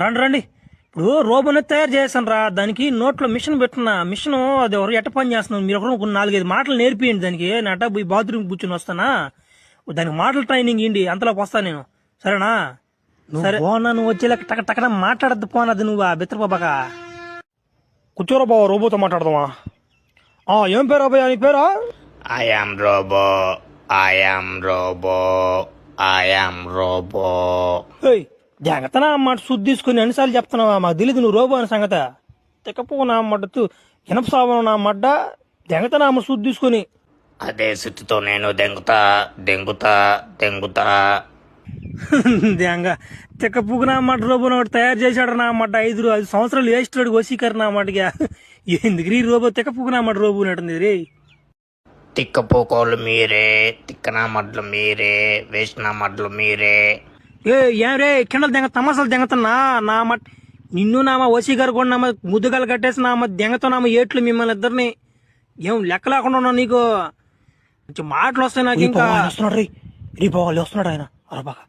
రండి రండి. ఇప్పుడు రోబోని తయారు చేశాను రా. దానికి నోట్లో మిషన్ పెట్టిన మిషన్ అది ఎవరు ఎట్ట పని చేస్తున్నాను. మీరు ఒకరు 4-5 మాటలు నేర్పియండి దానికి. నేను అట్ట పోయి బాత్రూమ్ కూర్చొని వస్తానా. దానికి మాటలు ట్రైనింగ్ ఇండి అంతలోకి వస్తాను నేను. సరేనా? సరే పోనా, నువ్వు వచ్చేలాక టక టకన మాట్లాడద్దు పోనది నువ్వు ఆ బిత్రబాక. కూర్చోరా బావ, రోబోతో మాట్లాడదామా? ఏం పేరు అబ్బాయి నీ పేరా? I am Robo. I am Robo. I am Robo. జాగ్రత్తనా అన్నమాట శుద్ధి తీసుకుని ఎన్నిసార్లు చెప్తున్నావా? మాకు తెలియదు నువ్వు రోబో అని సంగత. తెక్కపో నా మడ్డతు ఇనప సాబం నా మడ్డ దెంగతనా అమ్మ శుద్ధి తీసుకుని. అదే సుత్తితో నేను దెంగుతా దెంగుతా దెంగుతా. దెంగ తెక్కపుకు నా మడ్డ రోబోని ఒకటి తయారు చేశాడు నా మడ్డ. 5 సంవత్సరాలు వేస్తాడు వసీకర్ నా మడ్డగా. ఎందుకు ఈ రోబో తెక్కపుకు నా మడ్డ రోబో నటుంది రే. తిక్కపోకోళ్ళు మీరే, తిక్కనా మడ్లు మీరే, వేసిన మడ్లు మీరే. ఏం రే కిండలు దెంగ తమాసాలు దెంగతున్నా నా మట్ నిన్ను నామ వసీకర్ కూడా నామ ముద్దుగాలు కట్టేసి నామ దెంగతో నామ ఏట్లు మిమ్మల్ని ఇద్దరిని. ఏం లెక్క లేకుండా ఉన్నావు నీకు. మాటలు వస్తాయి నాకు. ఇంకా వస్తున్నాడు రీ బాగా వస్తున్నాడు ఆయన అరబాగా.